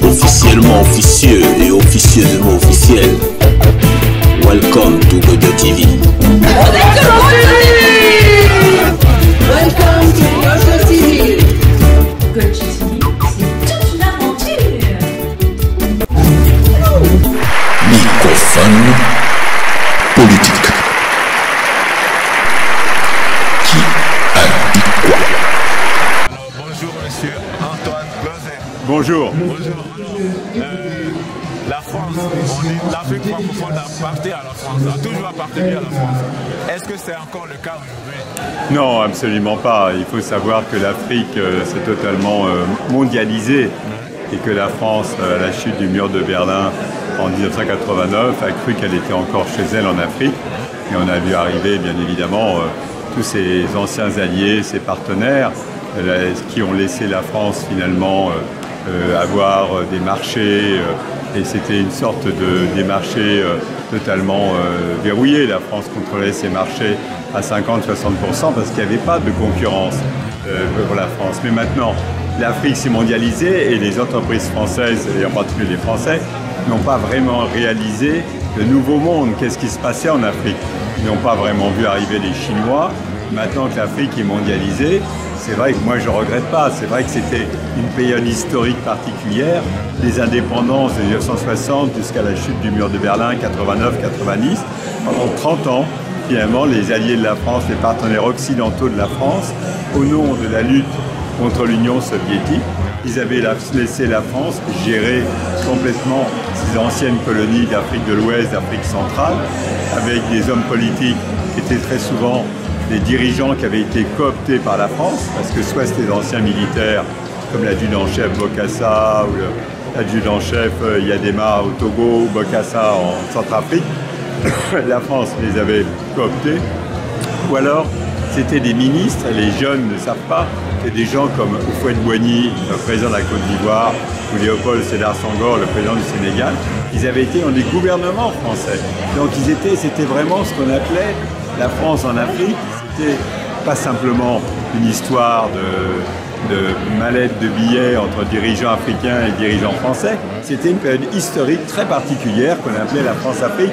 Officiellement officieux et officieusement officiel. Welcome to Godio TV. Welcome to Godio TV. Godio TV, c'est toute une aventure. Microphone politique. Qui a dit quoi? Alors, bonjour monsieur Antoine Glozet. Bonjour. Bonjour. La France, on dit l'Afrique francophone appartient à la France, a toujours appartenu à la France. Est-ce que c'est encore le cas aujourd'hui? Non, absolument pas. Il faut savoir que l'Afrique s'est totalement mondialisée et que la France, à la chute du mur de Berlin en 1989, a cru qu'elle était encore chez elle en Afrique. Et on a vu arriver, bien évidemment, tous ses anciens alliés, ses partenaires, qui ont laissé la France finalement avoir des marchés. Et c'était une sorte des marchés totalement verrouillés. La France contrôlait ses marchés à 50-60% parce qu'il n'y avait pas de concurrence pour la France. Mais maintenant, l'Afrique s'est mondialisée et les entreprises françaises, et en particulier les Français, n'ont pas vraiment réalisé le nouveau monde. Qu'est-ce qui se passait en Afrique? Ils n'ont pas vraiment vu arriver les Chinois. Maintenant que l'Afrique est mondialisée, c'est vrai que moi je ne regrette pas. C'est vrai que c'était une période historique particulière, les indépendances de 1960 jusqu'à la chute du mur de Berlin, 89-90. Pendant 30 ans, finalement, les alliés de la France, les partenaires occidentaux de la France, au nom de la lutte contre l'Union soviétique, ils avaient laissé la France gérer complètement ces anciennes colonies d'Afrique de l'Ouest, d'Afrique centrale, avec des hommes politiques qui étaient très souvent des dirigeants qui avaient été cooptés par la France, parce que soit c'était d'anciens militaires, comme l'adjudant-chef Bokassa ou l'adjudant-chef Yadema au Togo, ou Bokassa en Centrafrique, la France les avait cooptés, ou alors c'était des ministres, et les jeunes ne savent pas, c'est des gens comme Houphouët-Boigny, le président de la Côte d'Ivoire, ou Léopold Sédar Senghor, le président du Sénégal, ils avaient été dans des gouvernements français. Donc c'était vraiment ce qu'on appelait la France en Afrique. C'était pas simplement une histoire de mallettes de billets entre dirigeants africains et dirigeants français, c'était une période historique très particulière qu'on appelait la France-Afrique.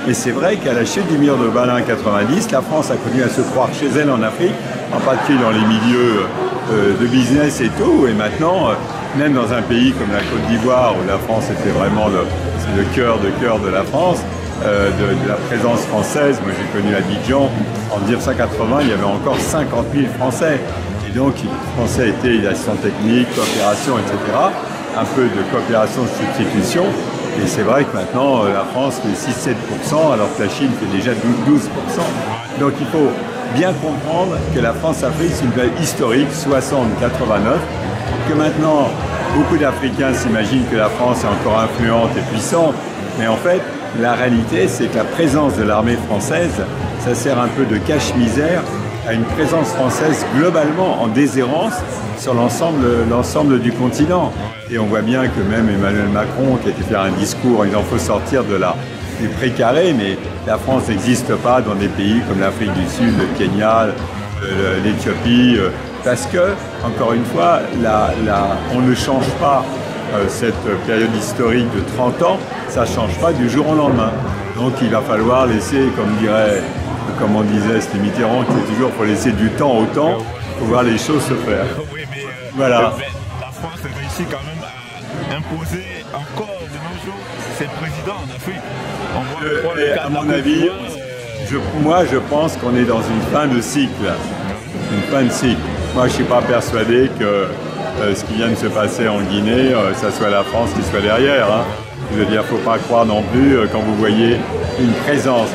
Et c'est vrai qu'à la chute du mur de Berlin en 90, la France a continué à se croire chez elle en Afrique, en particulier dans les milieux de business et tout. Et maintenant, même dans un pays comme la Côte d'Ivoire, où la France était vraiment le cœur de la France, de la présence française. Moi j'ai connu Abidjan, en 1980 il y avait encore 50 000 Français. Et donc les Français étaient assistants techniques, coopération, etc. Un peu de coopération de substitution. Et c'est vrai que maintenant la France fait 6-7%, alors que la Chine fait déjà 12%. Donc il faut bien comprendre que la France-Afrique c'est une période historique, 60-89, que maintenant beaucoup d'Africains s'imaginent que la France est encore influente et puissante, mais en fait la réalité, c'est que la présence de l'armée française, ça sert un peu de cache-misère à une présence française globalement en déshérence sur l'ensemble du continent. Et on voit bien que même Emmanuel Macron, qui a été faire un discours, il en faut sortir du précaré, mais la France n'existe pas dans des pays comme l'Afrique du Sud, le Kenya, l'Éthiopie, parce que, encore une fois, on ne change pas cette période historique de 30 ans, ça ne change pas du jour au lendemain. Donc il va falloir laisser, comme on disait, c'était Mitterrand qui disait toujours, il faut laisser du temps au temps pour voir les choses se faire. Oui, mais voilà. La France réussit quand même à imposer encore de nos jours ses présidents en Afrique. On voit à mon avis, moi je pense qu'on est dans une fin de cycle. Une fin de cycle. Moi je ne suis pas persuadé que ce qui vient de se passer en Guinée, ça soit la France qui soit derrière. Hein. Je veux dire, il ne faut pas croire non plus quand vous voyez une présence.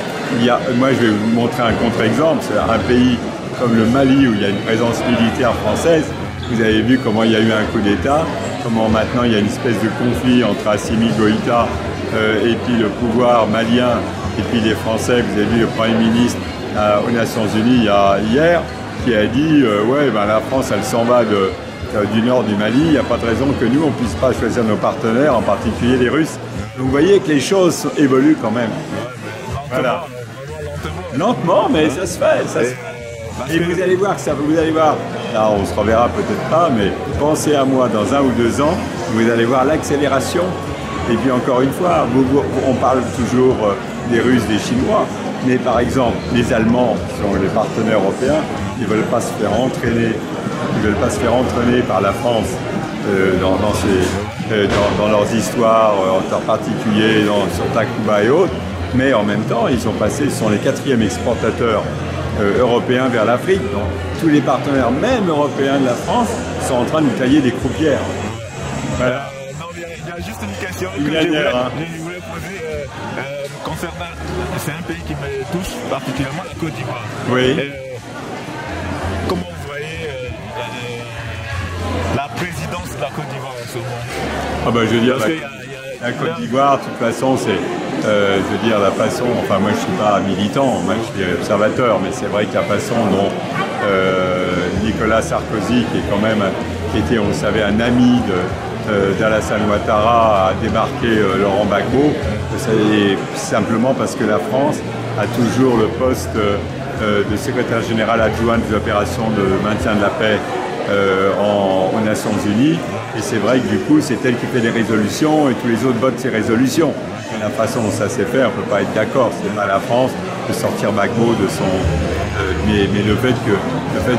Moi, je vais vous montrer un contre-exemple. C'est un pays comme le Mali où il y a une présence militaire française. Vous avez vu comment il y a eu un coup d'État, comment maintenant il y a une espèce de conflit entre Assimi Goïta et puis le pouvoir malien et puis les Français. Vous avez vu le Premier ministre aux Nations Unies hier qui a dit ouais, ben, la France, elle s'en va du nord du Mali, il n'y a pas de raison que nous, on ne puisse pas choisir nos partenaires, en particulier les Russes. Donc vous voyez que les choses évoluent quand même. Voilà. Lentement, mais ça se fait. Et vous allez voir que ça, vous allez voir, là on se reverra peut-être pas, mais pensez à moi dans 1 ou 2 ans, vous allez voir l'accélération. Et puis encore une fois, on parle toujours des Russes, des Chinois, mais par exemple, les Allemands, qui sont les partenaires européens, ils ne veulent pas se faire entraîner, par la France dans leurs histoires, en particulier sur Takuba et autres, mais en même temps, ils sont les 4e exportateurs européens vers l'Afrique. Donc tous les partenaires, même européens de la France, sont en train de nous tailler des croupières. Voilà. Non, il y a juste une question Une que dernière, je voulais poser concernant, c'est un pays qui me touche particulièrement, la Côte d'Ivoire. Oui. Comment vous voyez la présidence de la Côte d'Ivoire en ce moment? Ah ben, je veux dire, la Côte d'Ivoire, de toute façon, c'est, je veux dire, la façon, enfin moi je ne suis pas militant, moi je suis observateur, mais c'est vrai que la façon dont Nicolas Sarkozy, qui est quand même, qui était, on le savait, un ami d'Alassane Ouattara, a débarqué Laurent Gbagbo, c'est simplement parce que la France a toujours le poste de secrétaire général adjoint des opérations de maintien de la paix aux Nations Unies, et c'est vrai que du coup c'est elle qui fait les résolutions et tous les autres votent ces résolutions. Et la façon dont ça s'est fait, on ne peut pas être d'accord, c'est pas à la France de sortir Gbagbo de son... mais le fait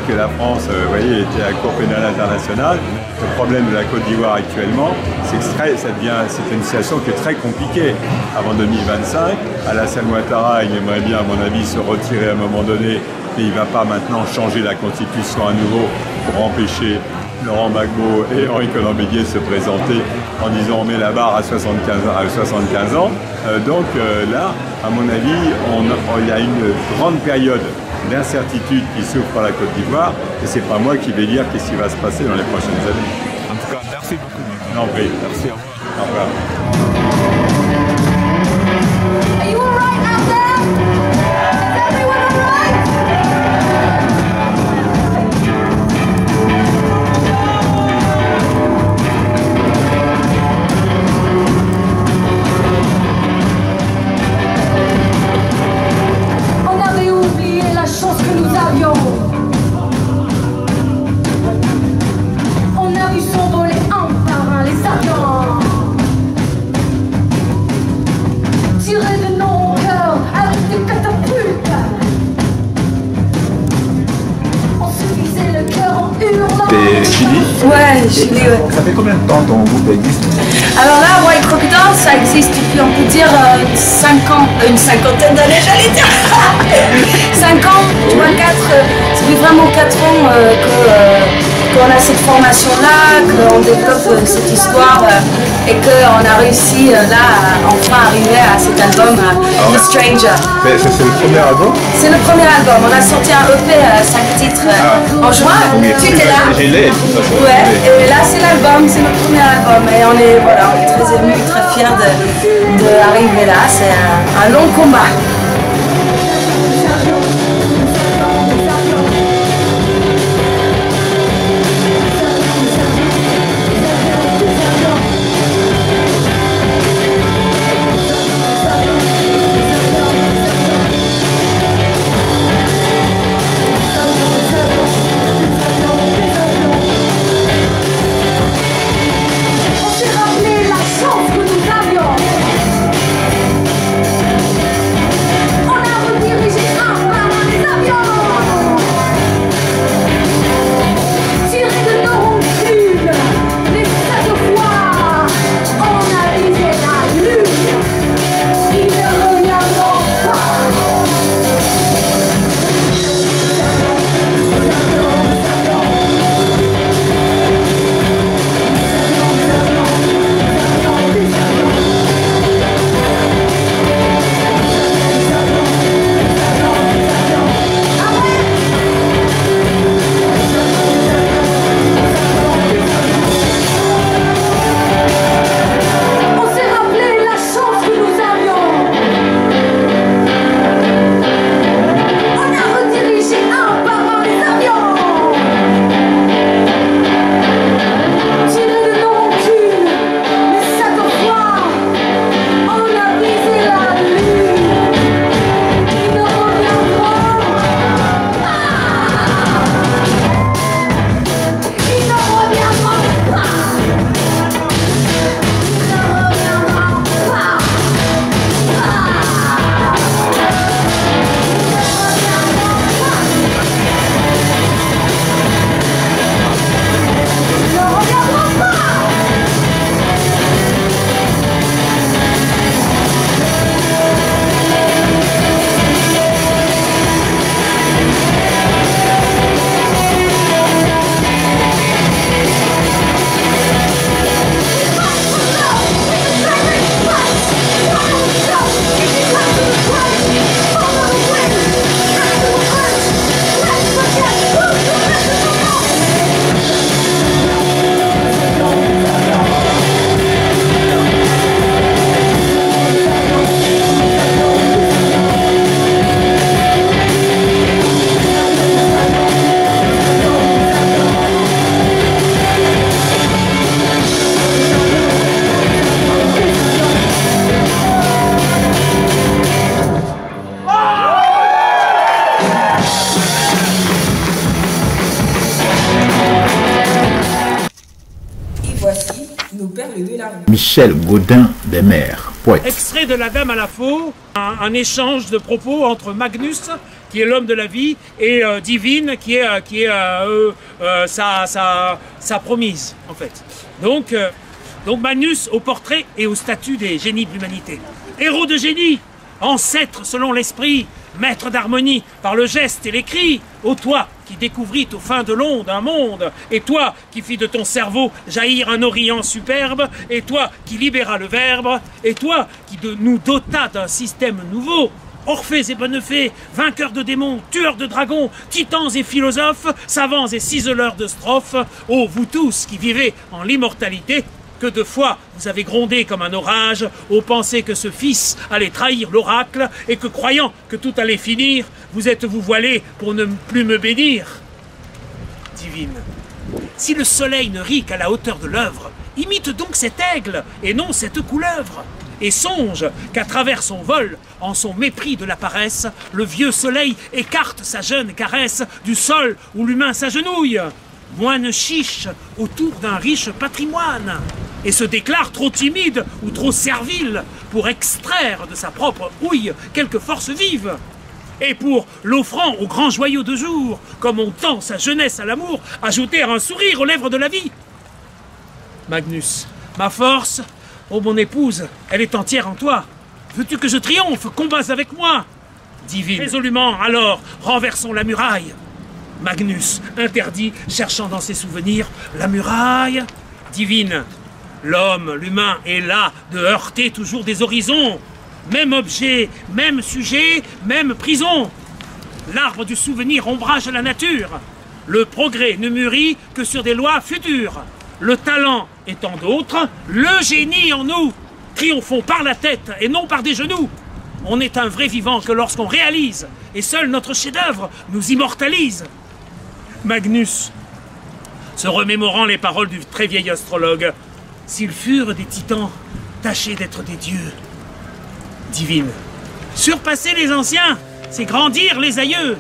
que la France voyez, était à la Cour pénale internationale, le problème de la Côte d'Ivoire actuellement, c'est que c'est une situation qui est très compliquée. Avant 2025, Alassane Ouattara, il aimerait bien, à mon avis, se retirer à un moment donné, mais il ne va pas maintenant changer la constitution à nouveau pour empêcher Laurent Gbagbo et Henri Konan Bédié de se présenter en disant on met la barre à 75 ans. Donc là, à mon avis, il y a une grande période d'incertitude qui s'ouvre à la Côte d'Ivoire, et c'est pas moi qui vais dire qu'est-ce qui va se passer dans les prochaines années. En tout cas, merci beaucoup. Non, oui. Merci à vous. Au revoir. Are you alright out there? Is everyone alright? On avait oublié la chance que nous avions. On a vu s'envoler un par un les avions. Tirer de nos cœurs avec des catapultes. On se visait le cœur en hurlant. T'es Chili? Ouais, Chili, ouais. Ça fait combien de temps ton groupe existe? Alors là, White Crocodile, ça existe depuis, on peut dire, une cinquantaine d'années, j'allais dire. 5 ans, 3, 4, ça fait vraiment 4 ans qu'on a cette formation-là, qu'on développe cette histoire et qu'on a réussi là à enfin arriver à cet album, The Stranger. Mais c'est le premier album? C'est le premier album, on a sorti un EP, 5 titres en juin, tu étais là. J'ai les de toute façon. Ouais, et là c'est l'album, c'est notre premier album et on est très émus, très fiers d'arriver là, c'est un long combat. On s'est rappelé la chance que nous avions. les deux larmes. Michel Gaudin des Mers, poète. Extrait de La Dame à la Faux, un échange de propos entre Magnus, qui est l'homme de la vie, et Divine, qui est sa promise, en fait. Donc Magnus au portrait et au statut des génies de l'humanité. Héros de génie, ancêtre selon l'esprit, maître d'harmonie par le geste et les cris, ô toi qui découvrit aux fins de l'onde un monde, et toi qui fis de ton cerveau jaillir un Orient superbe, et toi qui libéra le verbe, et toi qui nous dota d'un système nouveau, Orphées et bonnes fées, vainqueurs de démons, tueurs de dragons, titans et philosophes, savants et ciseleurs de strophes, ô vous tous qui vivez en l'immortalité, que de fois vous avez grondé comme un orage, aux pensées que ce fils allait trahir l'oracle, et que croyant que tout allait finir, vous êtes-vous voilés pour ne plus me bénir. Divine, si le soleil ne rit qu'à la hauteur de l'œuvre, imite donc cet aigle, et non cette couleuvre. Et songe qu'à travers son vol, en son mépris de la paresse, le vieux soleil écarte sa jeune caresse du sol où l'humain s'agenouille, moine chiche autour d'un riche patrimoine, et se déclare trop timide ou trop servile pour extraire de sa propre houille quelque force vive. Et pour l'offrant aux grands joyaux de jour, comme on tend sa jeunesse à l'amour, ajouter un sourire aux lèvres de la vie. Magnus, ma force, ô mon épouse, elle est entière en toi. Veux-tu que je triomphe, combats avec moi? Divine, résolument, alors, renversons la muraille. Magnus, interdit, cherchant dans ses souvenirs la muraille. Divine, l'homme, l'humain est là de heurter toujours des horizons. Même objet, même sujet, même prison. L'arbre du souvenir ombrage la nature. Le progrès ne mûrit que sur des lois futures. Le talent étant d'autres, le génie en nous. Triomphons par la tête et non par des genoux. On n'est un vrai vivant que lorsqu'on réalise, et seul notre chef-d'œuvre nous immortalise. Magnus, se remémorant les paroles du très vieil astrologue, s'ils furent des titans, tâchez d'être des dieux. Divine, surpasser les anciens, c'est grandir les aïeux.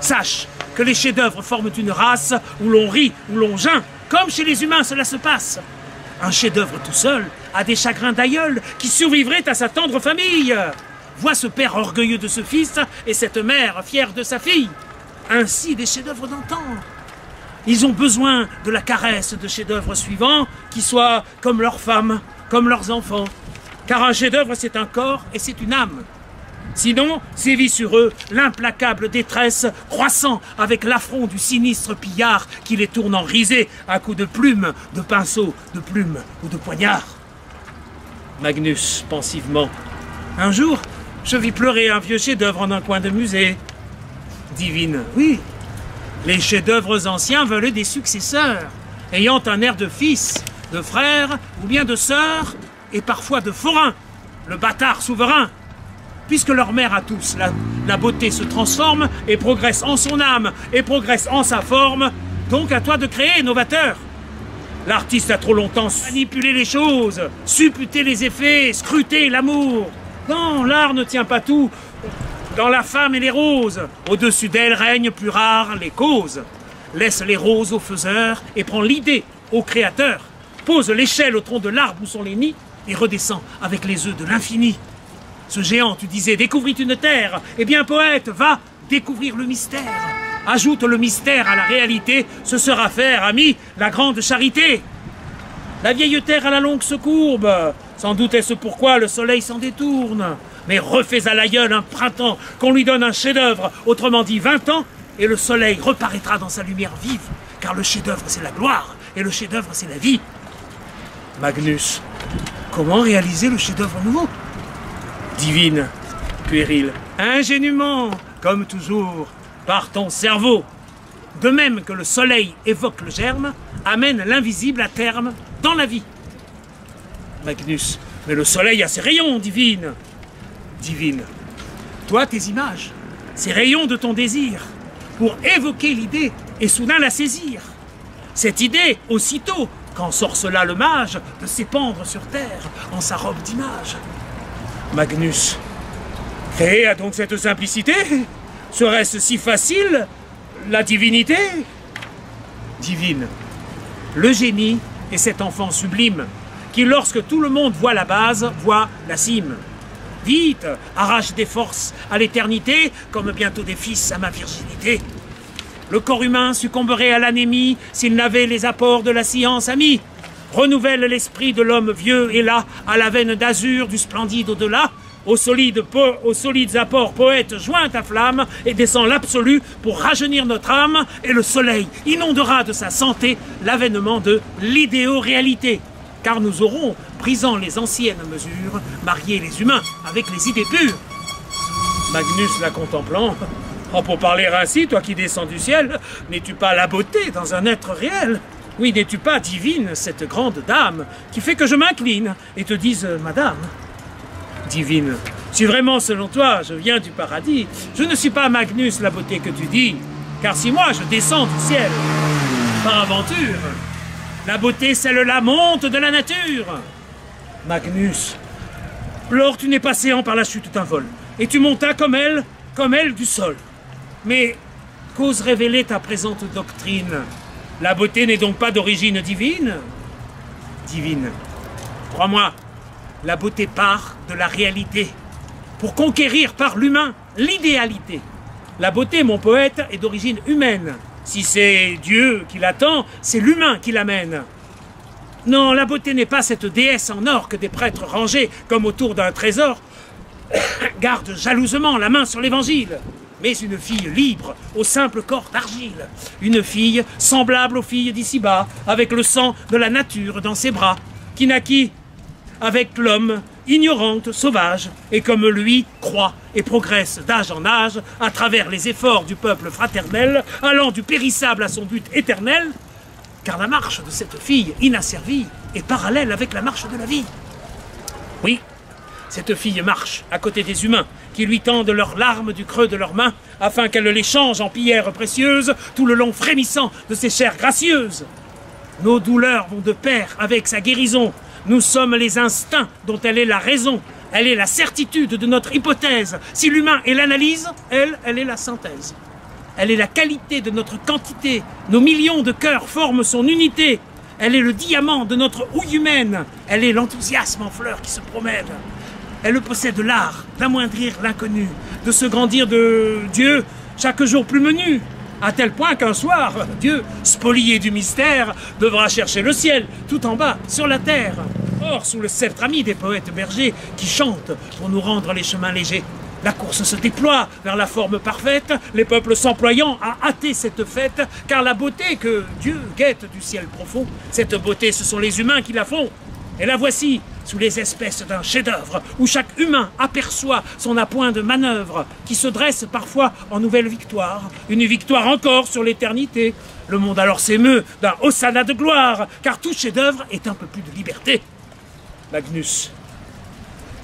Sache que les chefs-d'œuvre forment une race où l'on rit, où l'on geint, comme chez les humains cela se passe. Un chef-d'œuvre tout seul a des chagrins d'aïeul qui survivraient à sa tendre famille. Vois ce père orgueilleux de ce fils et cette mère fière de sa fille. Ainsi des chefs-d'œuvre d'antan. Ils ont besoin de la caresse de chefs-d'œuvre suivants qui soient comme leurs femmes, comme leurs enfants. Car un chef-d'œuvre, c'est un corps et c'est une âme. Sinon, sévit sur eux l'implacable détresse, croissant avec l'affront du sinistre pillard qui les tourne en risée à coups de plumes, de pinceaux, de plumes ou de poignards. Magnus, pensivement. Un jour, je vis pleurer un vieux chef-d'œuvre en un coin de musée. Divine, oui. Les chefs-d'œuvre anciens veulent des successeurs, ayant un air de fils, de frère ou bien de sœur, et parfois de forain, le bâtard souverain. Puisque leur mère à tous, la beauté se transforme et progresse en son âme et progresse en sa forme, donc à toi de créer, novateur. L'artiste a trop longtemps manipulé les choses, supputé les effets, scruté l'amour. Non, l'art ne tient pas tout. Dans la femme et les roses, au-dessus d'elles règnent plus rares les causes. Laisse les roses aux faiseurs et prends l'idée au créateur. Pose l'échelle au tronc de l'arbre où sont les nids et redescends avec les œufs de l'infini. Ce géant, tu disais, découvrit une terre. Eh bien, poète, va découvrir le mystère. Ajoute le mystère à la réalité, ce sera faire, ami, la grande charité. La vieille terre à la longue se courbe. Sans doute est-ce pourquoi le soleil s'en détourne. Mais refais à l'aïeul un printemps, qu'on lui donne un chef-d'œuvre, autrement dit 20 ans, et le soleil reparaîtra dans sa lumière vive, car le chef-d'œuvre c'est la gloire, et le chef-d'œuvre c'est la vie. Magnus, comment réaliser le chef-d'œuvre nouveau? Divine, puéril, ingénument, comme toujours, par ton cerveau. De même que le soleil évoque le germe, amène l'invisible à terme dans la vie. Magnus, mais le soleil a ses rayons, divine. Divine, toi tes images, ces rayons de ton désir, pour évoquer l'idée et soudain la saisir. Cette idée, aussitôt, qu'ensorcela le mage, de s'épandre sur terre en sa robe d'image. Magnus, créer a donc cette simplicité? Serait-ce si facile, la divinité? Divine, le génie est cet enfant sublime qui, lorsque tout le monde voit la base, voit la cime. Vite, arrache des forces à l'éternité, comme bientôt des fils à ma virginité. Le corps humain succomberait à l'anémie s'il n'avait les apports de la science amie. Renouvelle l'esprit de l'homme vieux et là, à la veine d'azur du splendide au-delà, aux solides apports poètes joint ta flamme et descend l'absolu pour rajeunir notre âme, et le soleil inondera de sa santé l'avènement de l'idéo-réalité. Car nous aurons, brisant les anciennes mesures, marié les humains avec les idées pures. Magnus la contemplant. Oh, pour parler ainsi, toi qui descends du ciel, n'es-tu pas la beauté dans un être réel? Oui, n'es-tu pas divine, cette grande dame, qui fait que je m'incline et te dise « Madame ». Divine, si vraiment selon toi je viens du paradis, je ne suis pas Magnus la beauté que tu dis, car si moi je descends du ciel, par aventure, la beauté celle-là monte de la nature. Magnus, lors tu n'es pas séant par la chute d'un vol, et tu montas comme elle du sol. Mais qu'ose révéler ta présente doctrine? La beauté n'est donc pas d'origine divine? Divine, crois-moi, la beauté part de la réalité, pour conquérir par l'humain l'idéalité. La beauté, mon poète, est d'origine humaine. Si c'est Dieu qui l'attend, c'est l'humain qui l'amène. Non, la beauté n'est pas cette déesse en or que des prêtres rangés comme autour d'un trésor gardent jalousement la main sur l'évangile, mais une fille libre au simple corps d'argile, une fille semblable aux filles d'ici-bas, avec le sang de la nature dans ses bras, qui naquit avec l'homme, ignorante, sauvage, et comme lui, croît et progresse d'âge en âge à travers les efforts du peuple fraternel, allant du périssable à son but éternel, car la marche de cette fille inasservie est parallèle avec la marche de la vie. Oui, cette fille marche à côté des humains qui lui tendent leurs larmes du creux de leurs mains afin qu'elle les change en pierres précieuses tout le long frémissant de ses chairs gracieuses. Nos douleurs vont de pair avec sa guérison. Nous sommes les instincts dont elle est la raison. Elle est la certitude de notre hypothèse. Si l'humain est l'analyse, elle est la synthèse. Elle est la qualité de notre quantité. Nos millions de cœurs forment son unité. Elle est le diamant de notre houille humaine. Elle est l'enthousiasme en fleurs qui se promène. Elle possède l'art d'amoindrir l'inconnu, de se grandir de Dieu chaque jour plus menu, à tel point qu'un soir, Dieu, spolié du mystère, devra chercher le ciel tout en bas, sur la terre. Or, sous le sceptre ami des poètes bergers qui chantent pour nous rendre les chemins légers, la course se déploie vers la forme parfaite, les peuples s'employant à hâter cette fête, car la beauté que Dieu guette du ciel profond, cette beauté, ce sont les humains qui la font. Et la voici, sous les espèces d'un chef-d'œuvre, où chaque humain aperçoit son appoint de manœuvre, qui se dresse parfois en nouvelle victoire, une victoire encore sur l'éternité. Le monde alors s'émeut d'un hosanna de gloire, car tout chef-d'œuvre est un peu plus de liberté. Magnus,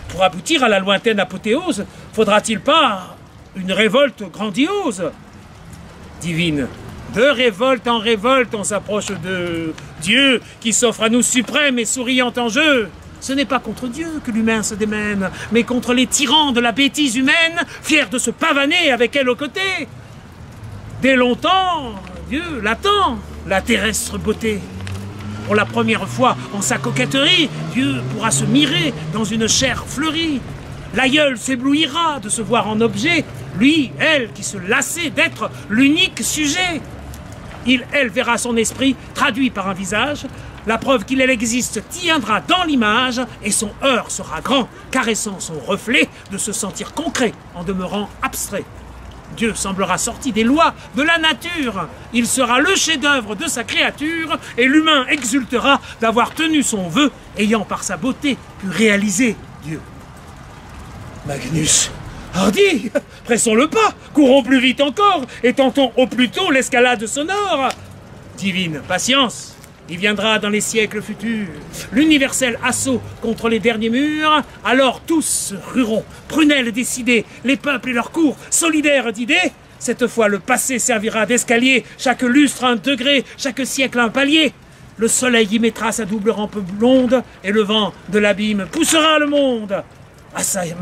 pour aboutir à la lointaine apothéose, faudra-t-il pas une révolte grandiose? Divine, de révolte en révolte, on s'approche de Dieu qui s'offre à nous suprême et souriant en jeu. Ce n'est pas contre Dieu que l'humain se démène, mais contre les tyrans de la bêtise humaine, fiers de se pavaner avec elle aux côtés. Dès longtemps, Dieu l'attend, la terrestre beauté. Pour la première fois en sa coquetterie, Dieu pourra se mirer dans une chair fleurie. L'aïeul s'éblouira de se voir en objet, lui, elle, qui se lassait d'être l'unique sujet. Elle verra son esprit traduit par un visage. La preuve qu'il existe tiendra dans l'image et son heurt sera grand, caressant son reflet de se sentir concret en demeurant abstrait. Dieu semblera sorti des lois de la nature. Il sera le chef-d'œuvre de sa créature et l'humain exultera d'avoir tenu son vœu, ayant par sa beauté pu réaliser Dieu. Magnus, hardi, pressons le pas, courons plus vite encore et tentons au plus tôt l'escalade sonore. Divine patience. Il viendra dans les siècles futurs l'universel assaut contre les derniers murs. Alors tous se rueront, prunelles décidées, les peuples et leurs cours, solidaires d'idées. Cette fois le passé servira d'escalier, chaque lustre un degré, chaque siècle un palier. Le soleil y mettra sa double rampe blonde, et le vent de l'abîme poussera le monde.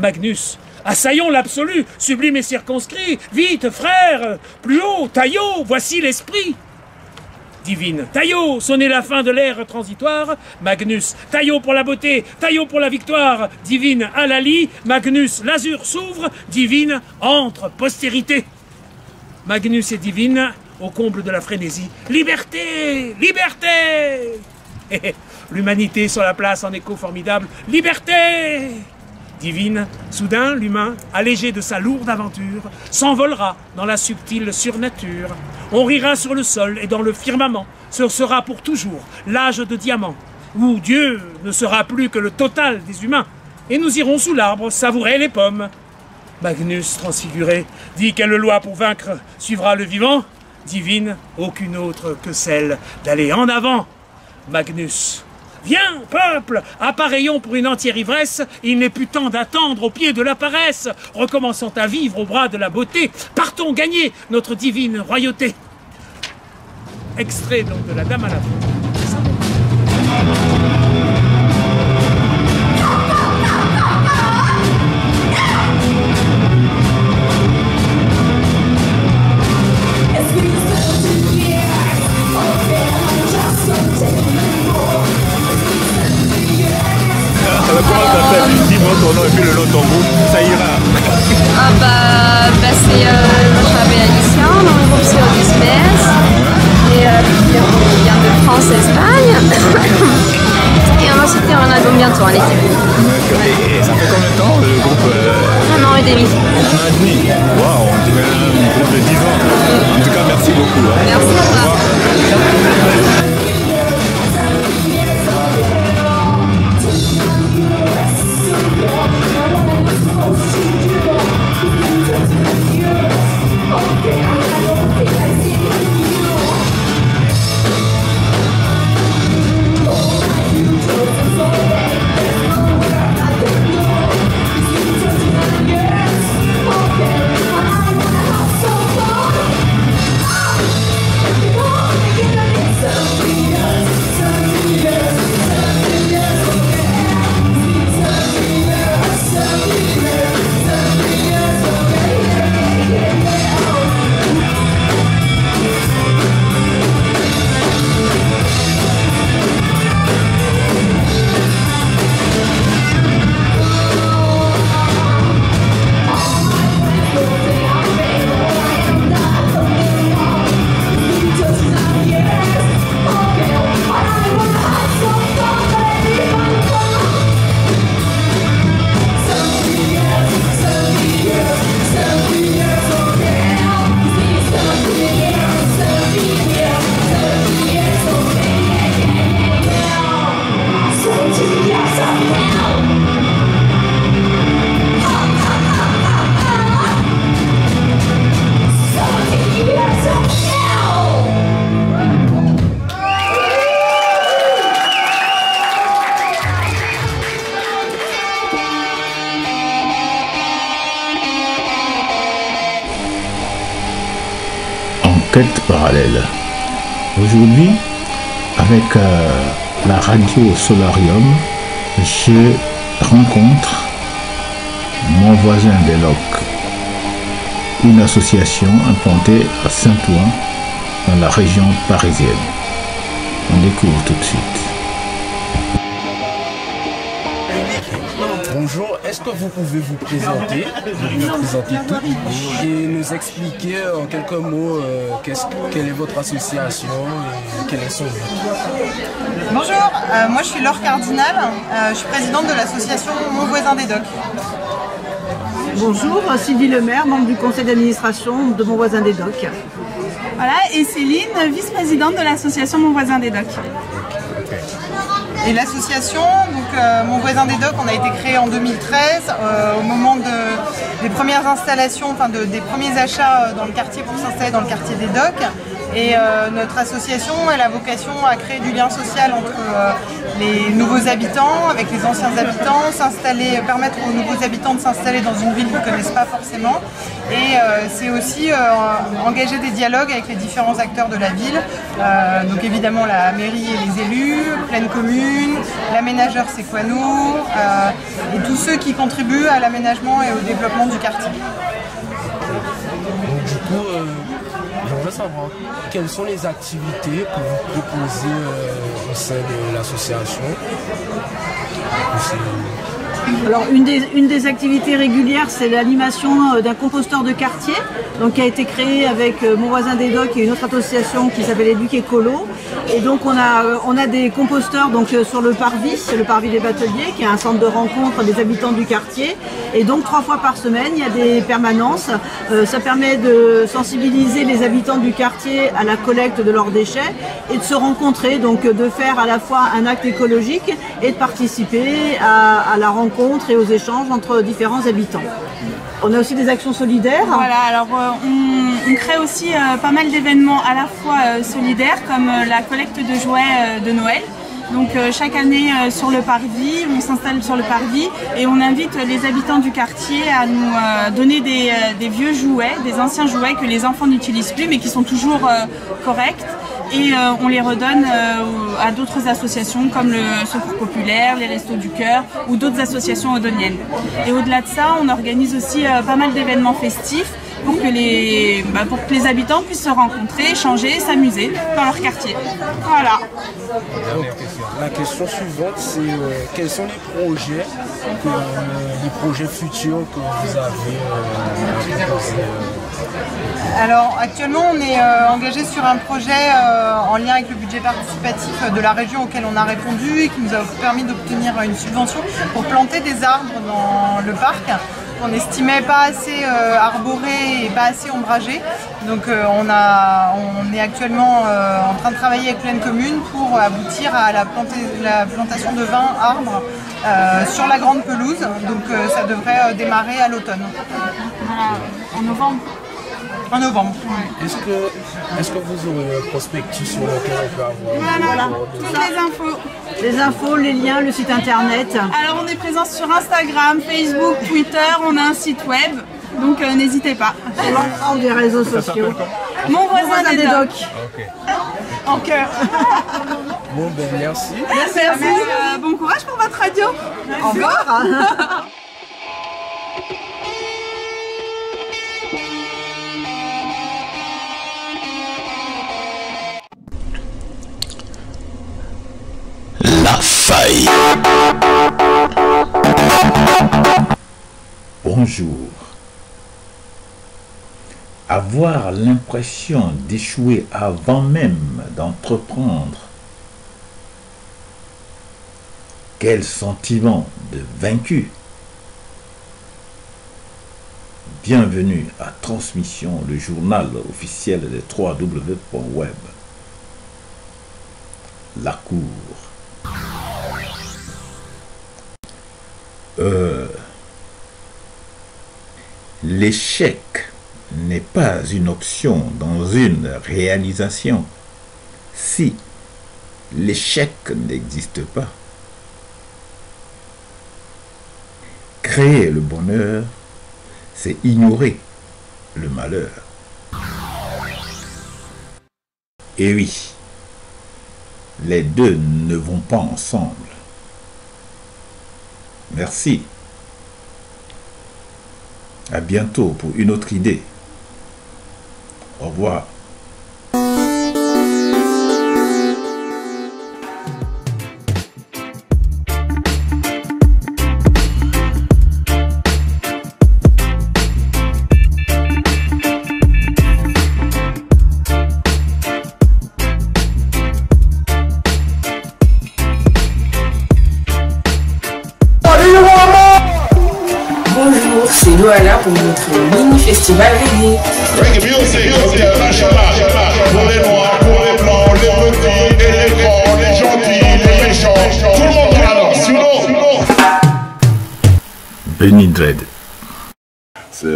Magnus, assaillons l'absolu, sublime et circonscrit. Vite, frère, plus haut, taillot, voici l'esprit. divine. Taillot, sonnez la fin de l'ère transitoire, Magnus. Taillot pour la beauté, taillot pour la victoire, divine. Halali, Magnus. L'azur s'ouvre, divine, entre postérité. Magnus et divine, au comble de la frénésie. Liberté, liberté. L'humanité sur la place en écho formidable. Liberté. Divine, soudain, l'humain, allégé de sa lourde aventure, s'envolera dans la subtile surnature. On rira sur le sol et dans le firmament. Ce sera pour toujours l'âge de diamant, où Dieu ne sera plus que le total des humains. Et nous irons sous l'arbre savourer les pommes. Magnus, transfiguré, dit quelle loi pour vaincre suivra le vivant. Divine, aucune autre que celle d'aller en avant. Magnus. Viens, peuple, appareillons pour une entière ivresse, il n'est plus temps d'attendre au pied de la paresse, recommençant à vivre au bras de la beauté, partons gagner notre divine royauté. Extrait donc de la Dame à la Fête. Dis-moi ton nom et puis le nom de ton groupe, ça ira. C'est Mojave Alicia, dans le groupe c'est Odysmès. Et on vient de France, Espagne. Et on va sortir un album bientôt en l'équipe. Et ça fait combien de temps le groupe 1 an et demi. 1 an et demi. Waouh, on dirait un groupe de 10 ans. En tout cas, merci beaucoup. Hein. Merci à toi. Enquête parallèle. Aujourd'hui, avec la radio Solarium, je rencontre mon voisin des Locs, une association implantée à Saint-Ouen, dans la région parisienne. On découvre tout de suite. Bonjour, est-ce que vous pouvez vous présenter et nous expliquer en quelques mots quelle est votre association et quel est son but? Bonjour, moi je suis Laure Cardinal, je suis présidente de l'association Mon Voisin des Docks. Bonjour, Sylvie Lemaire, membre du conseil d'administration de Mon Voisin des Docks. Voilà, et Céline, vice-présidente de l'association Mon Voisin des Docks. Et l'association, donc Mon Voisin des Docks, on a été créé en 2013 au moment des premières installations, enfin des premiers achats dans le quartier pour s'installer dans le quartier des Docks. Et notre association, elle a vocation à créer du lien social entre les nouveaux habitants avec les anciens habitants, permettre aux nouveaux habitants de s'installer dans une ville qu'ils ne connaissent pas forcément. Et c'est aussi engager des dialogues avec les différents acteurs de la ville. Donc évidemment la mairie et les élus, Pleine Commune, l'aménageur Sequano et tous ceux qui contribuent à l'aménagement et au développement du quartier. Donc, du coup, J'aimerais savoir quelles sont les activités que vous proposez au sein de l'association. Alors une des activités régulières, c'est l'animation d'un composteur de quartier, donc qui a été créé avec Mon Voisin des Docks et une autre association qui s'appelle Éduc Écolo. Et donc on a des composteurs donc sur le parvis, c'est le parvis des Bateliers, qui est un centre de rencontre des habitants du quartier. Et donc 3 fois par semaine, il y a des permanences. Ça permet de sensibiliser les habitants du quartier à la collecte de leurs déchets et de se rencontrer, donc de faire à la fois un acte écologique et de participer à la rencontre et aux échanges entre différents habitants. On a aussi des actions solidaires. Voilà, alors on crée aussi pas mal d'événements à la fois solidaires comme la collecte de jouets de Noël. Donc chaque année sur le parvis, on s'installe sur le parvis et on invite les habitants du quartier à nous donner des vieux jouets, des anciens jouets que les enfants n'utilisent plus mais qui sont toujours corrects. Et on les redonne à d'autres associations comme le Secours Populaire, les Restos du Cœur ou d'autres associations odoniennes. Et au-delà de ça, on organise aussi pas mal d'événements festifs pour que les habitants puissent se rencontrer, échanger, s'amuser dans leur quartier. Voilà. La question suivante, c'est quels sont les projets futurs que vous avez proposés Alors actuellement on est engagé sur un projet en lien avec le budget participatif de la région auquel on a répondu et qui nous a permis d'obtenir une subvention pour planter des arbres dans le parc. On estimait pas assez arboré et pas assez ombragé. Donc on est actuellement en train de travailler avec pleine commune pour aboutir à la plantation de 20 arbres sur la grande pelouse. Donc ça devrait démarrer à l'automne. En novembre. En novembre. Est-ce que vous aurez un prospectus sur lequel on peut avoir Voilà, toutes les infos. Les infos, les liens, le site internet. Alors on est présent sur Instagram, Facebook, Twitter, on a un site web, donc n'hésitez pas. L'ensemble des réseaux sociaux. Mon voisin des docks. Okay. En cœur. Bon ben merci. Merci. Bon courage pour votre radio. Au revoir. La faille. Bonjour. Avoir l'impression d'échouer avant même d'entreprendre. Quel sentiment de vaincu. Bienvenue à Transmission, le journal officiel des 3W.web. La cour. L'échec n'est pas une option dans une réalisation. Si l'échec n'existe pas, créer le bonheur, c'est ignorer le malheur. Et oui, les deux ne vont pas ensemble. Merci. À bientôt pour une autre idée. Au revoir. Bonjour, c'est Loana pour notre mini-festival reggae. Reggae music, international. Pour les noirs, pour les blancs, les petits et les grands, les gentils, les méchants. Tout le monde balance, sinon. Benny Dread. C'est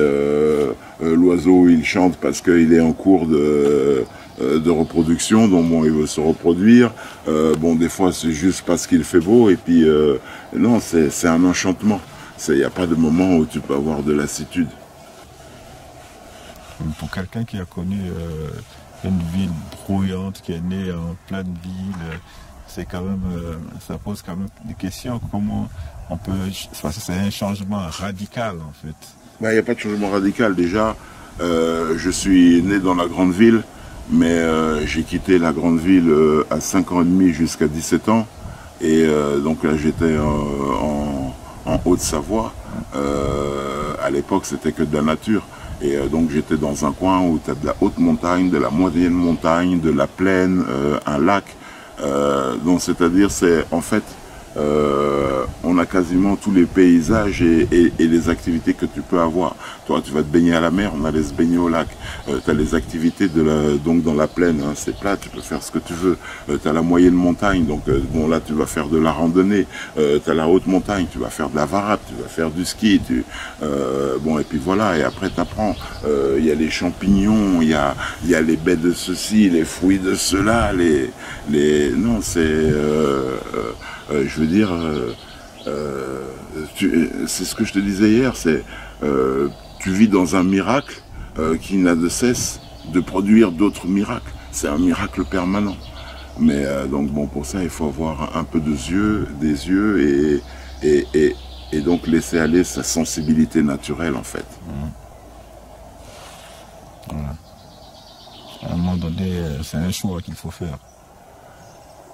l'oiseau, il chante parce qu'il est en cours de reproduction, donc bon, il veut se reproduire. Bon, des fois, c'est juste parce qu'il fait beau, et puis non, c'est un enchantement. Il n'y a pas de moment où tu peux avoir de lassitude. Pour quelqu'un qui a connu une ville bruyante, qui est né en pleine ville, c'est quand même, ça pose quand même des questions. Comment on peut, c'est un changement radical en fait. Il n'y a pas de changement radical. Déjà, Je suis né dans la grande ville, mais j'ai quitté la grande ville à 5 ans et demi jusqu'à 17 ans. Et donc là, j'étais en Haute-Savoie. À l'époque, c'était que de la nature. Et donc j'étais dans un coin où tu as de la haute montagne, de la moyenne montagne, de la plaine, un lac. Donc c'est-à-dire, c'est en fait, on a quasiment tous les paysages et les activités que tu peux avoir. Toi, tu vas te baigner à la mer, on allait se baigner au lac. Tu as les activités donc dans la plaine, hein, c'est plat, tu peux faire ce que tu veux. Tu as la moyenne montagne, donc bon là tu vas faire de la randonnée. Tu as la haute montagne, tu vas faire de la varap, tu vas faire du ski. Bon, et puis voilà, et après tu apprends. Il y a les champignons, il y a les baies de ceci, les fruits de cela, non, c'est... je veux dire, c'est ce que je te disais hier, c'est tu vis dans un miracle qui n'a de cesse de produire d'autres miracles. C'est un miracle permanent. Mais donc bon, pour ça, il faut avoir un peu des yeux et donc laisser aller sa sensibilité naturelle en fait. Voilà. À un moment donné, c'est un choix qu'il faut faire.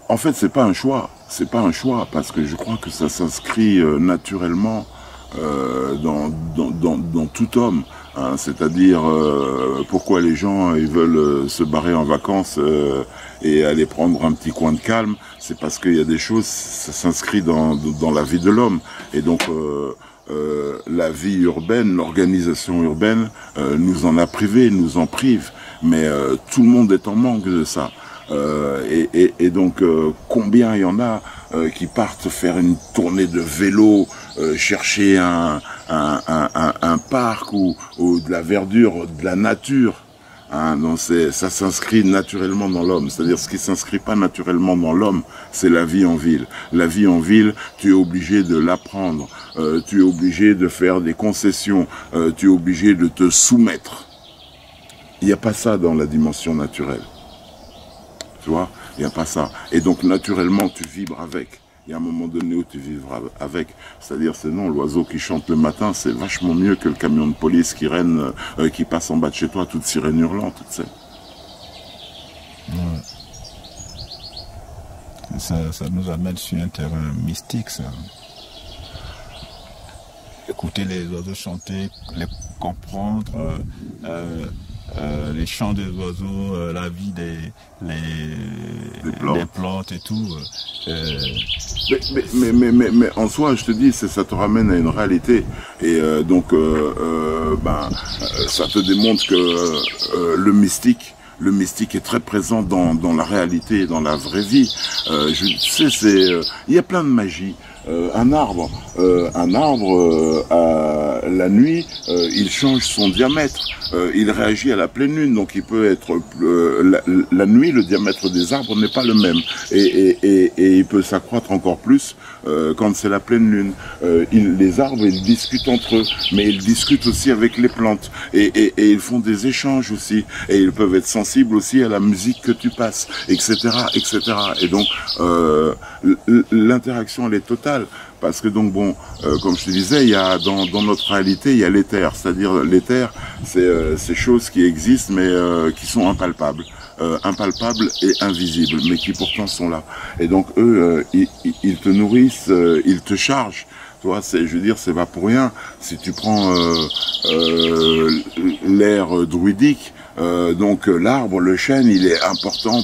En fait, c'est pas un choix. C'est pas un choix parce que je crois que ça s'inscrit naturellement dans tout homme. Hein, c'est-à-dire pourquoi les gens ils veulent se barrer en vacances et aller prendre un petit coin de calme, c'est parce qu'il y a des choses, ça s'inscrit dans la vie de l'homme. Et donc la vie urbaine, l'organisation urbaine nous en a privé, nous en prive. Mais tout le monde est en manque de ça. Et donc combien il y en a qui partent faire une tournée de vélo, chercher un parc ou de la verdure, de la nature, hein, donc ça s'inscrit naturellement dans l'homme. C'est-à-dire ce qui s'inscrit pas naturellement dans l'homme, c'est la vie en ville. La vie en ville, tu es obligé de l'apprendre, tu es obligé de faire des concessions, tu es obligé de te soumettre. Il n'y a pas ça dans la dimension naturelle. Tu vois, il n'y a pas ça. Et donc, naturellement, tu vibres avec. Il y a un moment donné où tu vivras avec. C'est-à-dire, c'est non, l'oiseau qui chante le matin, c'est vachement mieux que le camion de police qui passe en bas de chez toi, toute sirène hurlante, tu sais. Ouais. Ça nous amène sur un terrain mystique, ça. Écouter les oiseaux chanter, les comprendre, les chants des oiseaux, la vie des plantes et tout. Mais en soi, je te dis, ça te ramène à une réalité. Et donc, ça te démontre que le mystique est très présent dans la réalité, dans la vraie vie. Tu sais, il y a plein de magie. Un arbre, la nuit, il change son diamètre. Il réagit à la pleine lune, donc il peut être la nuit, le diamètre des arbres n'est pas le même, et il peut s'accroître encore plus quand c'est la pleine lune. Les arbres, ils discutent entre eux, mais ils discutent aussi avec les plantes, et ils font des échanges aussi, et ils peuvent être sensibles aussi à la musique que tu passes, etc., etc. Et donc l'interaction elle est totale. Parce que donc bon, comme je te disais, il y a dans notre réalité, il y a l'éther. C'est-à-dire l'éther, c'est ces choses qui existent mais qui sont impalpables. Impalpables et invisibles, mais qui pourtant sont là. Et donc eux, ils te nourrissent, ils te chargent. Tu vois, je veux dire, c'est pas pour rien. Si tu prends l'ère druidique, donc l'arbre, le chêne, il est important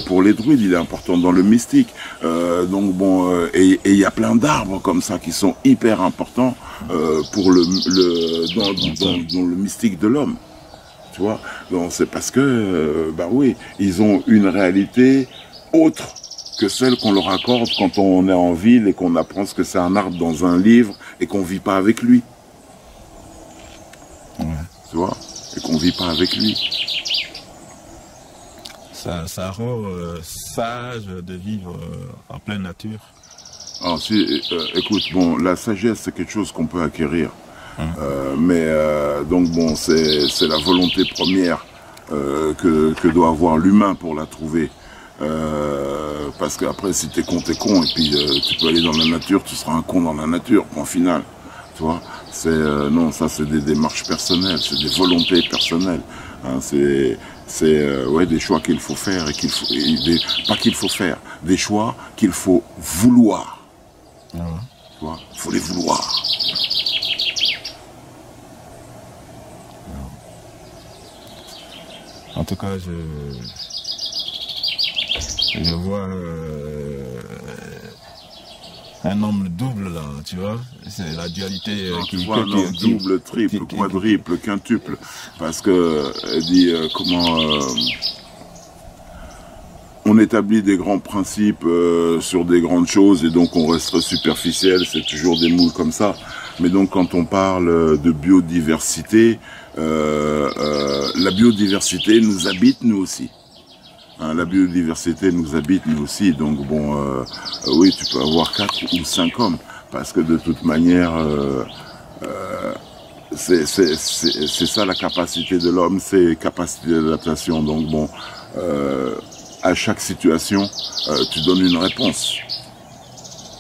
pour les druides, il est important dans le mystique. Donc bon, et il y a plein d'arbres comme ça qui sont hyper importants pour dans le mystique de l'homme. Tu vois, donc c'est parce que, bah oui, ils ont une réalité autre que celle qu'on leur accorde quand on est en ville et qu'on apprend ce que c'est un arbre dans un livre et qu'on vit pas avec lui. Ouais. Tu vois, et qu'on vit pas avec lui. Ça rend sage de vivre en pleine nature. Alors, écoute, bon, la sagesse c'est quelque chose qu'on peut acquérir. Mais donc bon, c'est la volonté première que doit avoir l'humain pour la trouver. Parce qu'après, si t'es con, et puis tu peux aller dans la nature, tu seras un con dans la nature, point final. Tu vois, non, ça c'est des démarches personnelles, c'est des volontés personnelles. Hein, c'est ouais, des choix qu'il faut faire et pas qu'il faut faire, des choix qu'il faut vouloir. Tu vois, il faut les vouloir. En tout cas, je vois un homme double là, tu vois. C'est la dualité tu vois, un homme double, triple, quadruple, quintuple. Parce que, elle dit, on établit des grands principes sur des grandes choses et donc on reste superficiel, c'est toujours des moules comme ça. Mais donc quand on parle de biodiversité, la biodiversité nous habite nous aussi. Hein, la biodiversité nous habite nous aussi, donc bon, oui, tu peux avoir 4 ou 5 hommes, parce que de toute manière, c'est ça la capacité de l'homme, c'est capacité d'adaptation. Donc bon, à chaque situation, tu donnes une réponse.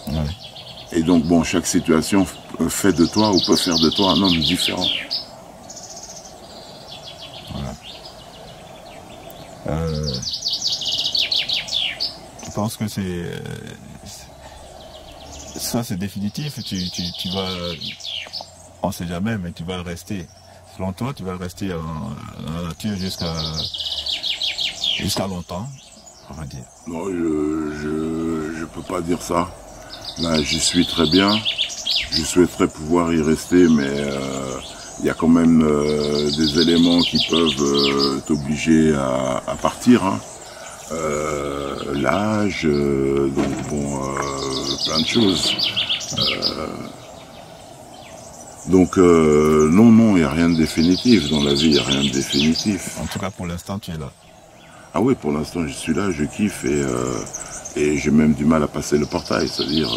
Ouais. Et donc bon, chaque situation fait de toi ou peut faire de toi un homme différent. Voilà. Je pense que ça c'est définitif, tu vas, on ne sait jamais, mais tu vas rester, selon toi, tu vas rester dans la nature jusqu'à longtemps, on va dire. Non, je peux pas dire ça. Là, j'y suis très bien, je souhaiterais pouvoir y rester, mais il y a quand même des éléments qui peuvent t'obliger à partir, hein. L'âge, donc bon, plein de choses. Donc non, il n'y a rien de définitif dans la vie, il n'y a rien de définitif. En tout cas, pour l'instant, tu es là. Ah oui, pour l'instant, je suis là, je kiffe et j'ai même du mal à passer le portail, c'est-à-dire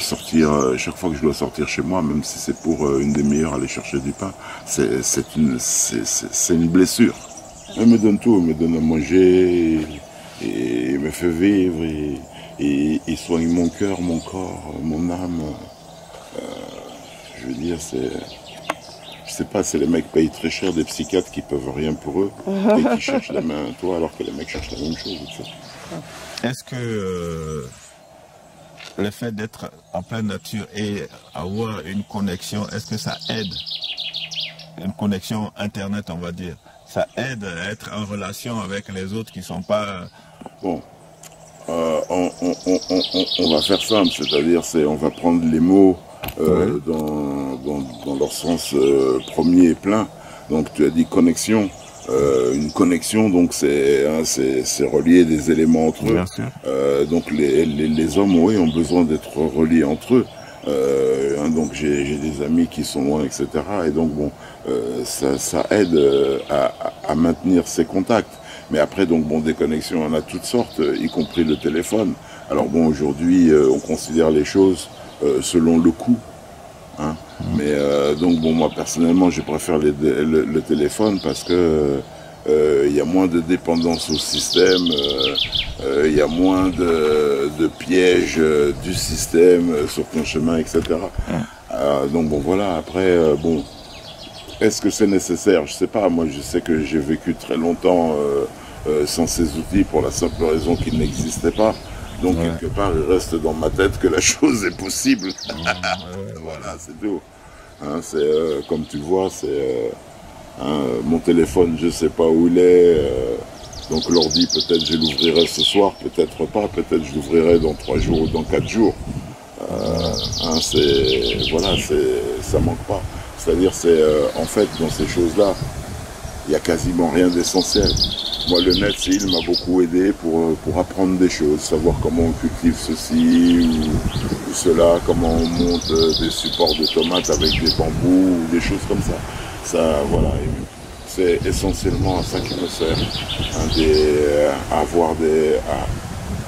sortir, chaque fois que je dois sortir chez moi, même si c'est pour une demi-heure aller chercher du pain, c'est une blessure. Elle me donne tout, elle me donne à manger, et me fait vivre, et il soigne mon cœur, mon corps, mon âme. Je veux dire, je sais pas, c'est les mecs payent très cher des psychiatres qui peuvent rien pour eux, et qui cherchent la main à toi, alors que les mecs cherchent la même chose. Tu sais. Est-ce que le fait d'être en pleine nature et avoir une connexion, est-ce que ça aide? Une connexion internet, on va dire. Ça aide à être en relation avec les autres qui ne sont pas... Bon, on va faire simple, c'est-à-dire on va prendre les mots dans leur sens premier et plein. Donc tu as dit connexion. Une connexion, donc c'est relier des éléments entre eux. Bien sûr. Donc les hommes, oui, ont besoin d'être reliés entre eux. Donc j'ai des amis qui sont loin, etc. Et donc bon, ça aide à maintenir ces contacts. Mais après, donc bon, des connexions, on a toutes sortes, y compris le téléphone. Alors bon, aujourd'hui, on considère les choses selon le coût. Hein. Mais donc bon, moi personnellement, je préfère le téléphone parce que il y a moins de dépendance au système, il y a moins de pièges du système sur ton chemin, etc. Donc bon, voilà. Après, bon, est-ce que c'est nécessaire? Je sais pas. Moi, je sais que j'ai vécu très longtemps sans ces outils pour la simple raison qu'ils n'existaient pas. Donc quelque part, il reste dans ma tête que la chose est possible. Voilà, c'est tout. Hein, comme tu vois, mon téléphone, je sais pas où il est. Donc l'ordi, peut-être je l'ouvrirai ce soir, peut-être pas. Peut-être je l'ouvrirai dans 3 jours ou dans 4 jours. Hein, voilà, ça manque pas. C'est-à-dire, en fait, dans ces choses-là, il n'y a quasiment rien d'essentiel. Moi, le net, il m'a beaucoup aidé pour apprendre des choses, savoir comment on cultive ceci ou cela, comment on monte des supports de tomates avec des bambous ou des choses comme ça. Ça, voilà, c'est essentiellement à ça qui me sert, hein,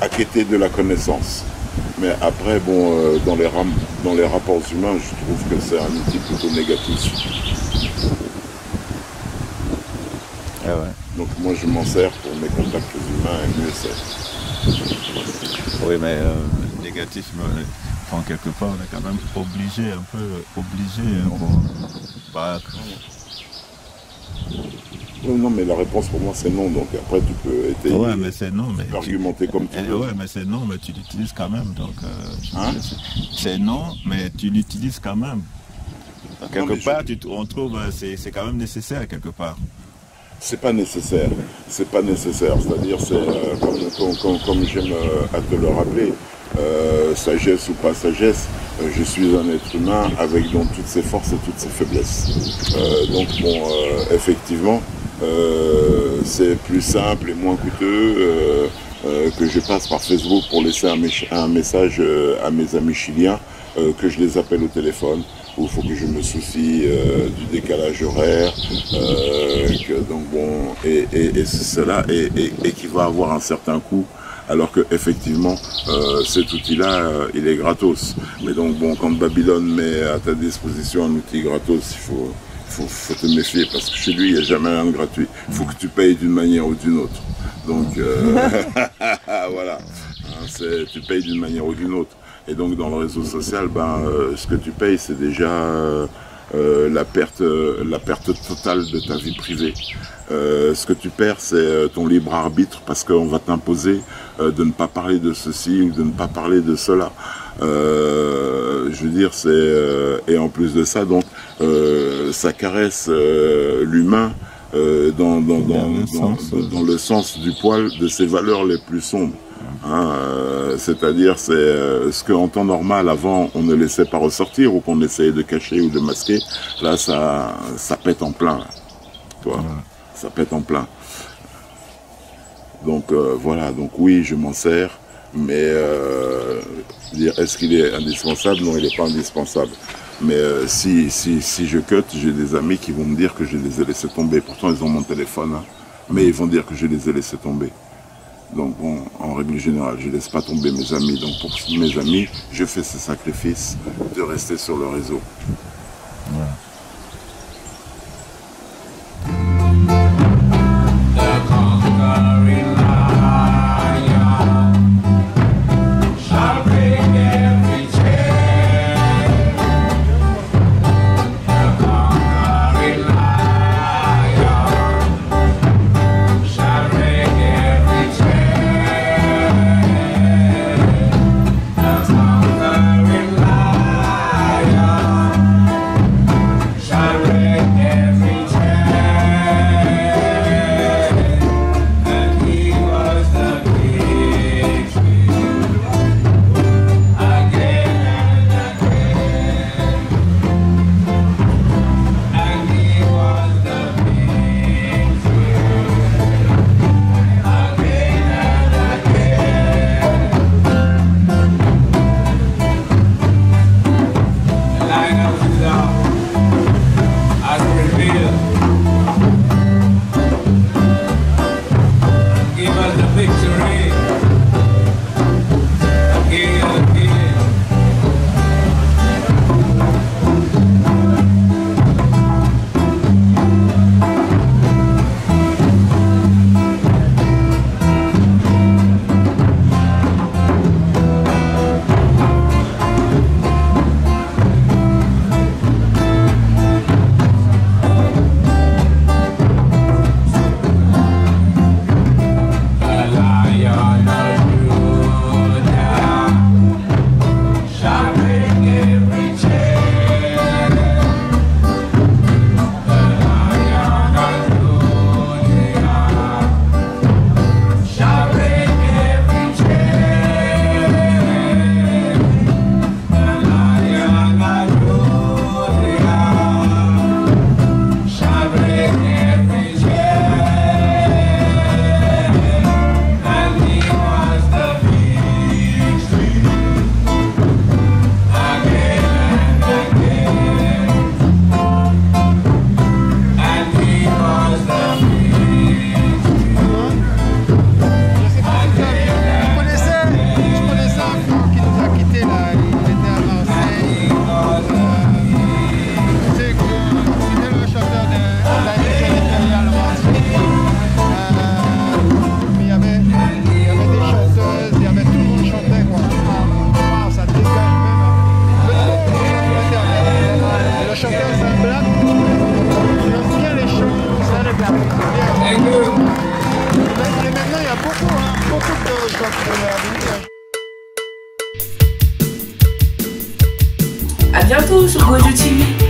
à quêter de la connaissance. Mais après, bon, dans les rapports humains, je trouve que c'est un outil plutôt négatif. Ah ouais. Donc moi je m'en sers pour mes contacts humains et mieux c'est. Oui, mais négatif, Enfin, quelque part, on est quand même obligé bah, non, mais la réponse pour moi c'est non, donc après tu peux étayer, ouais, mais c'est non, mais argumenter comme tu veux. Ouais, mais c'est non, mais tu l'utilises quand même, donc c'est non, mais tu l'utilises quand même. Quelque part, on trouve c'est quand même nécessaire quelque part. C'est pas nécessaire, c'est-à-dire comme j'aime à te le rappeler, sagesse ou pas sagesse, je suis un être humain avec donc toutes ses forces et toutes ses faiblesses. Donc bon, effectivement, c'est plus simple et moins coûteux que je passe par Facebook pour laisser un message à mes amis chiliens, que je les appelle au téléphone, où il faut que je me soucie du décalage horaire, donc bon, et c'est cela, et qui va avoir un certain coût, alors que effectivement cet outil-là, il est gratos. Mais donc bon, quand Babylone met à ta disposition un outil gratos, il faut te méfier, parce que chez lui, il n'y a jamais rien de gratuit. Il faut que tu payes d'une manière ou d'une autre. Donc voilà, tu payes d'une manière ou d'une autre. Et donc dans le réseau social, ce que tu payes, c'est déjà la perte totale de ta vie privée. Ce que tu perds, c'est ton libre arbitre, parce qu'on va t'imposer de ne pas parler de ceci ou de ne pas parler de cela. Je veux dire, et en plus de ça, donc ça caresse l'humain dans le sens du poil de ses valeurs les plus sombres. C'est-à-dire, c'est ce qu'en temps normal, avant, on ne laissait pas ressortir, ou qu'on essayait de cacher ou de masquer. Là, ça pète en plein. Là. Toi, ça pète en plein. Donc, voilà. Donc, oui, je m'en sers. Mais, est-ce qu'il est indispensable? Non, il n'est pas indispensable. Mais si je cut, j'ai des amis qui vont me dire que je les ai laissés tomber. Pourtant, ils ont mon téléphone. Mais ils vont dire que je les ai laissés tomber. Donc bon, en règle générale, je ne laisse pas tomber mes amis. Donc pour mes amis, je fais ce sacrifice de rester sur le réseau. Voilà. chanteur, c'est un black. J'aime bien les chants, ça les blagues. Et maintenant, il y a beaucoup de chanteurs. A bientôt sur Gojo TV.